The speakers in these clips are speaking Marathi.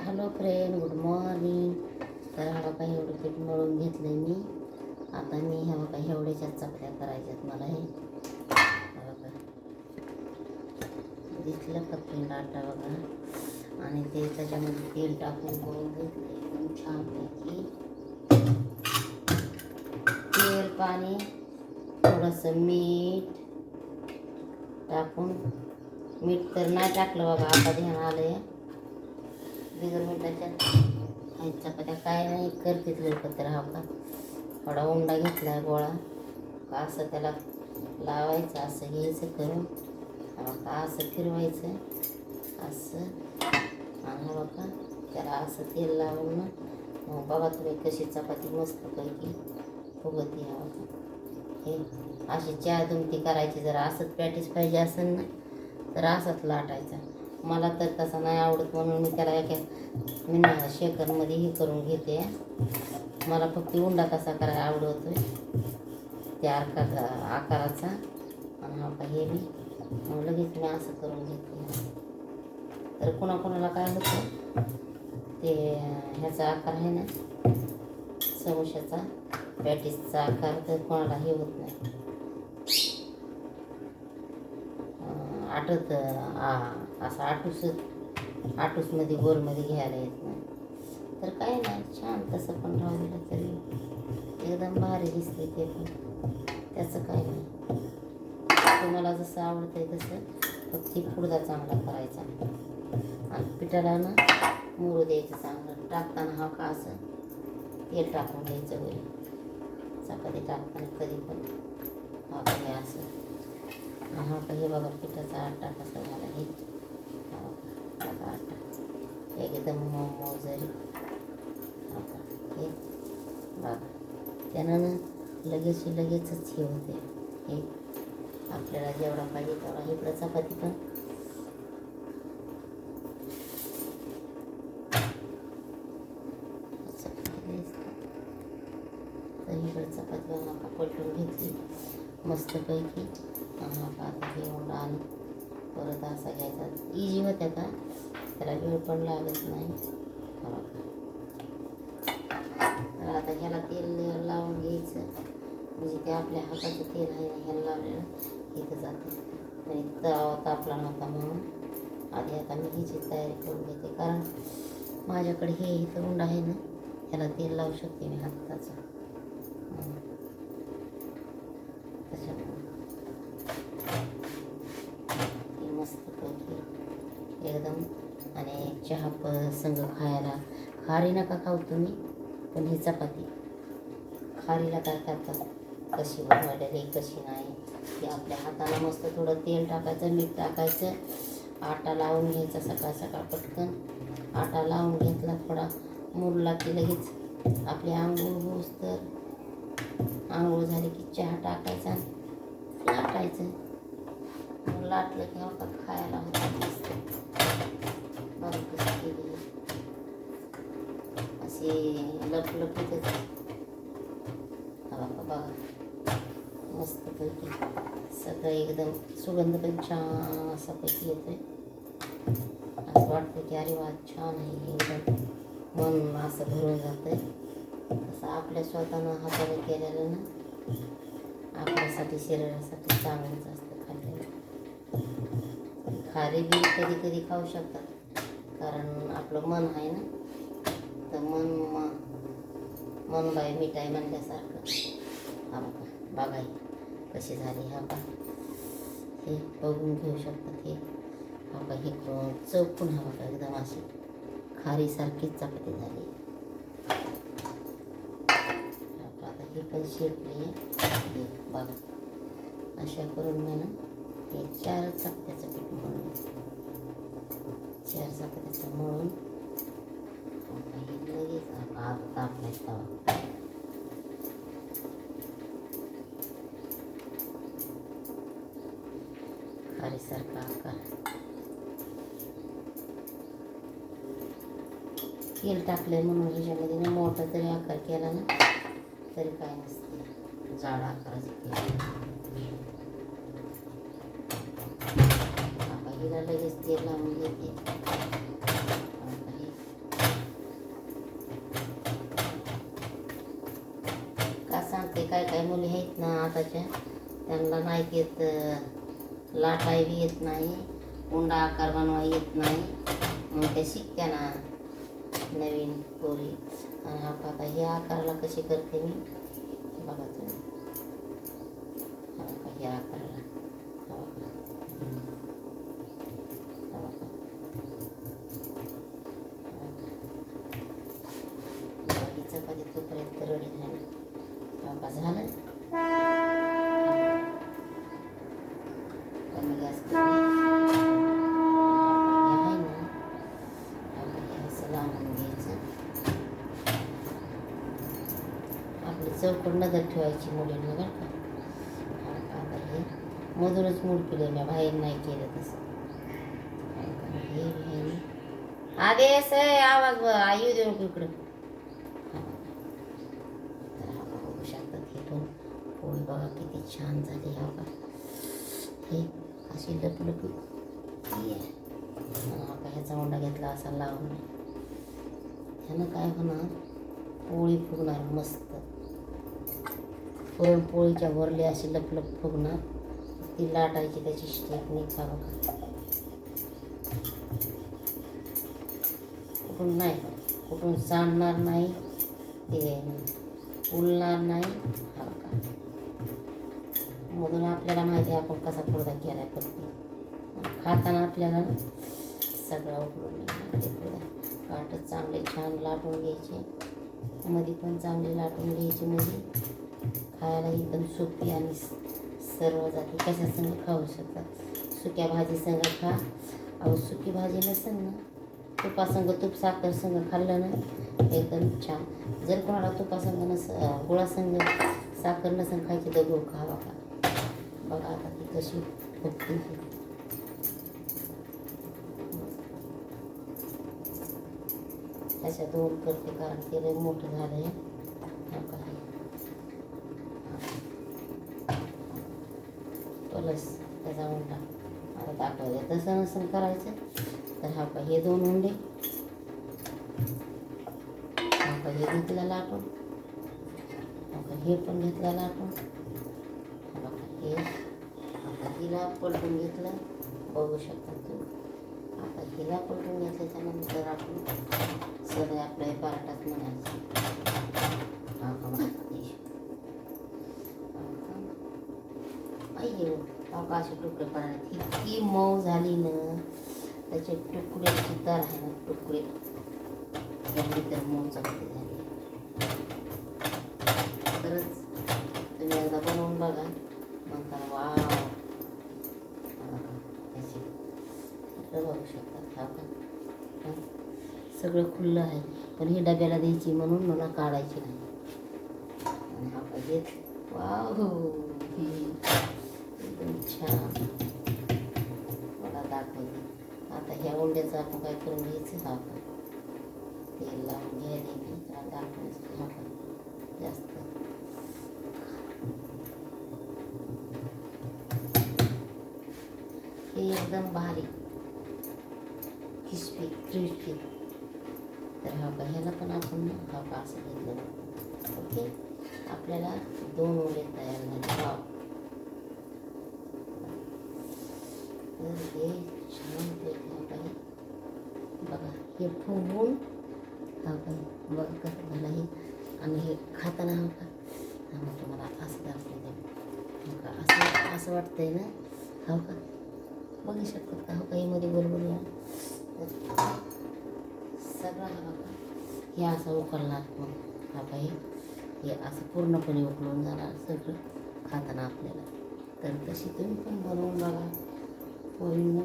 Hello friend, good morning. तर हा बघा एवढं पीठ मळून घेतलं मी. आता मी ह्या बघा एवढ्याच्या चपात्या करायच्यात मला. हे हा बघा दिसलं का फ्रेंड आटा बघा. आणि ते त्याच्यामध्ये तेल टाकून करून घेतलं एकदम छानपैकी. तेल, पाणी, थोडंसं मीठ टाकून. मीठ तर नाही टाकलं बघा, आता ध्यान आलंय. बिगर मिठाच्या काही चपात्या काय नाही करते लवकर. तर हा का थोडा उंडा घेतला आहे गोळा का, असं त्याला लावायचं, असं घ्यायचं करून हा का, असं फिरवायचं असं. आणि हा बघा त्याला असं तेल लावून ना, मग बघा तुम्ही कशी चपाती मस्तपैकी फुगती. हा बघा हे अशी 4 दुमटी करायची. जर असंच पॅटीस पाहिजे असेल ना तर असंच लाटायचा. मला तर तसा नाही आवडत म्हणून मी त्याला मी शेकरमध्ये हे करून घेते. मला फक्त उंडा कसा करायला आवडतोय त्या आकाराचा. आणि हा हे मी मग लगेच मी असं करून घेते. तर कोणाकोणाला काय होतं ते ह्याचा आकार आहे ना, समोशाचा पॅटीसचा आकार, तर कोणाला हे होत नाही, आटत असं आटूसमध्ये गोलमध्ये घ्यायला येत नाही. तर काय नाही, छान तसं पण राहू दिलं तरी एकदम भारी दिसते ते पण. त्याचं काय नाही, तुम्हाला जसं आवडतंय तसं फक्त पुडदा चांगला करायचा आणि पिठाला ना मुरू द्यायचं चांगलं. टाकताना हा का असं तेल टाकून घ्यायचं वरी. चपाती टाकताना कधी पण हा का हे असं. हा का हे बघा पिठाचा आटा कसा झाला. हे आटा एकदम मऊ जरी हे बघा. त्यानं लगेचच हे होते. हे आपल्याला जेवढा पाहिजे तेवढा इकडं चपाती पण तर इकडं चपाती बघा पलटून घेतली मस्तपैकी. आता हे उंडा आणि परत असा घ्यायचा. इजी होत्या का, त्याला वेळ पण लागत नाही. तर आता ह्याला तेल लावून घ्यायचं, म्हणजे ते आपल्या हाताचं तेल आहे ह्याला लावलेलं इथं जातं. आणि तवा तापला नव्हता म्हणून आधी आता मी ह्याची तयारी करून घेते. कारण माझ्याकडे हे इथं उंडा आहे ना, ह्याला तेल लावू शकते मी हाताचं. मस्तपैकी एकदम. आणि चहा संग खायला खारी नका खाऊ तुम्ही, पण ही चपाती खारीला काय करतात, कशी बनवलेली कशी नाही ते आपल्या हाताला मस्त. थोडं तेल टाकायचं, मीठ टाकायचं, आटा लावून घ्यायचा. सकाळ सकाळ पटकन आटा लावून घेतला, थोडा मुरला की लगेच आपली आंघोळ होऊस तर आंघोळ झाली की चहा टाकायचा, लाटायचं. मग लाटलं की आता खायला होतं मस्त. बरं कशी केली अशी लपलपीतच. बघा मस्तपैकी सगळं एकदम सुगंध पण छान असा पैकी येतोय. असं वाटतं की अरे वा छान आहे, एकदम मन असं भरून जातंय. तसं आपल्या स्वतःनं हाताने केलेलं ना आपल्यासाठी शरीरासाठी चांगलंच असतं खाल्लेलं. खारी बी कधी कधी खाऊ शकतात, कारण आपलं मन आहे ना, तर मन बाय मिठाई म्हणल्यासारखं. हा बघा कशी झाली. हा का हे बघून घेऊ शकतात. हे हा का हे चौकून हा बघा एकदम अशी खारीसारखीच चपाती झाली. आता हे पण शेकली आहे बघा. अशा करून मी ना हे 4 चपात्याचं पीठ मळून 4 चपात्याचं मळून हे लगेच आता आपल्या तवा खारीसारखा आकार. तेल टाकलंय म्हणून ह्याच्यामध्ये मोठा जरी आकार केला ना तरी काय नसते, जाड आकाराचं केलं. आता हिला लगेच तेल लावून घेते. मुली आहेत ना आताच्या, त्यांना नाही येत लाटाई बी येत नाही, उंडा आकार बनवा येत नाही. मग त्या शिकत्या ना नवीन पोरी. आणि आता हे आकाराला कशी करते मी बघा तुम्ही. हे आकाराला चपाती तोपर्यंत रडी झालं. झालं कमी गॅस आहे ना. असं लावून घ्यायचं. आपली चौकट नजर ठेवायची मुलींना बरं का. आता हे मधूनच मूड केलं मी, बाहेर नाही केलं तसं. हे आदेश आवाज येऊ देऊ नको इकडं. बघू शकतात हे पण पोळी बघा किती छान झाली. हा का हे अशी लपलपी आता ह्याचा उंडा घेतला असा लावून ह्यानं काय होणार, पोळी फुगणार मस्त. पुरणपोळीच्या वरली अशी लपलप फुगणार. ती लाटायची त्याची स्टेप निघा बघा. कुठून नाही, कुठून सांडणार नाही, ते उलणार नाही. हा का मधून आपल्याला माहिती आहे आपण कसा पुडदा केला आहे. फक्त खाताना आपल्याला सगळं उकडून काटच चांगले छान लाटून घ्यायचे. मध्ये पण चांगले लाटून घ्यायचे. मध्ये खायला एकदम सोपी आणि सर्व जाती कशा संग खाऊ शकतात. सुक्या भाजी संग खा. अहो सुकी भाजी नसेल ना, तुपासंग तूप साखर संग खाल्लं ना एकदम छान. जर कोणाला तुपासंग गुळासंग साखर नसेल खायची तर गुळ खावा का. बघा आता ती कशी फुगते. त्याच्या दोन करते कारण ते लय मोठं झालं आहे. प्लस त्याचा उंडा आता दाखवायचा. तसं नसेल करायचं तर हा का हे दोन उंडे, हा का हे घेतला लाटून, हा का हे पण घेतला लाटून. बघा हे आता हिला पलटून घेतलं बघू शकता तुम्ही. आता हिला पलटून घेतल्याच्यानंतर आपण सगळे आपल्या पराठात म्हणायचं. हा का अहो असे तुकडे पडायला इतकी मऊ झाली ना, त्याचे तुकड्याची तर आहे ना तुकडे एवढी तर मऊ चपटी झाली. खरंच तुम्ही एकदा बनवून बघा, म्हणता वाव. त्याची बघू शकता. हा का सगळं खुल्लं आहे, पण ही डब्याला द्यायची म्हणून मला काढायची नाही. आणि हा का देत वाव एकदम छान मला दाखवते. आता ह्या उंड्याचं आपण काय करून घ्यायचं. हा का तेल लावून घ्यायला मी दाखवण्यासाठी. हा का जास्त हे एकदम भारी क्रिस्पी क्रिस्पी. तर हा का ह्याला पण आपण हा का असं घेतलं. ओके आपल्याला दोन उंडे तयार झाले. वाव तर हे छान काही बघा हे फुगवून हा का बघा कसं झालं हे. आणि हे खाताना हा का मग तुम्हाला असं दाखवते. हो का असं असं वाटतंय ना. हो का बघू शकतात का. हो का मध्ये बरोबर सगळं हा का हे असं उकलणार. मग हा का हे असं पूर्णपणे उकळून जाणार सगळं खाताना आपल्याला. तर तशी तुम्ही पण बनवून बघा पोरींना.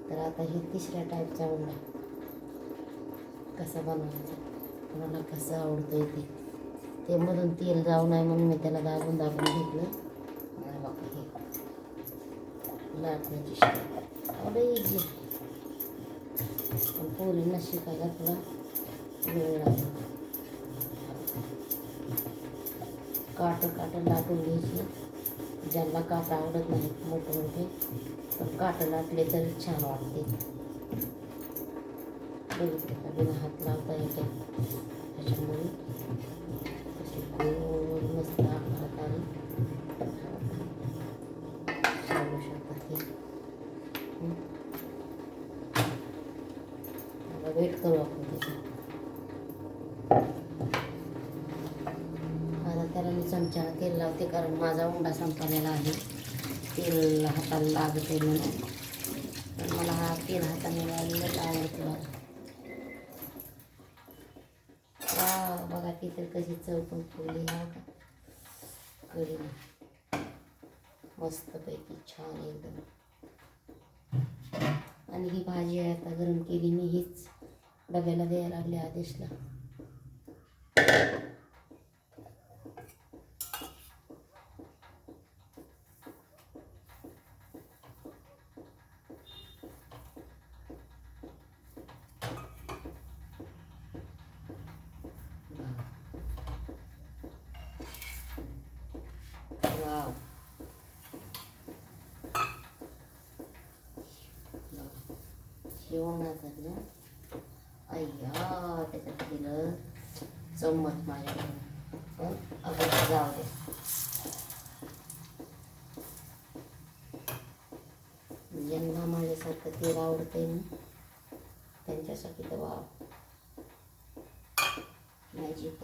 तर आता हे तिसऱ्या टाईपचा उंडा कसा बनवायचा, तुम्हाला कसं आवडतं ते मधून तेल जाऊ नये म्हणून मी त्याला दाबून घेतलं. आणि बघा हे लाटण्याची स्टेप आवडे इझी, पण पोरींना शिकायला थोडा वेळ लागतो. काटं लाटून घ्यायची. ज्यांना काटं आवडत नाही मोठे मोठे, पण काटं लाटले तर छान वाटते. बघितले का बिना हात लावता येते. त्याच्यामुळे गोल मस्त आकारात आली. वेट करू आपण त्याचा. आता त्याला मी चमच्यानं तेल लावते, कारण माझा उंडा संपलेला आहे. तेल हाताला लागत आहे म्हणून. पण मला हा तेल हाताने लावलेलाच आवडते बघा. बघा ती तर कशी चव पण फुगली हा का कढी, मस्तपैकी छान एकदम. आणि ही भाजी आहे आता गरम केली मी, हीच डब्याला द्यायला लागली आदेशला. वाव, जेवणाचं ना अय्या त्याच्यात दिलं चम्मच माझ्याकडून, पण अगदी जाऊ दे. ज्यांना माझ्यासारखं तेल आवडतंय ना त्यांच्यासाठी तर वाव, मॅजिक.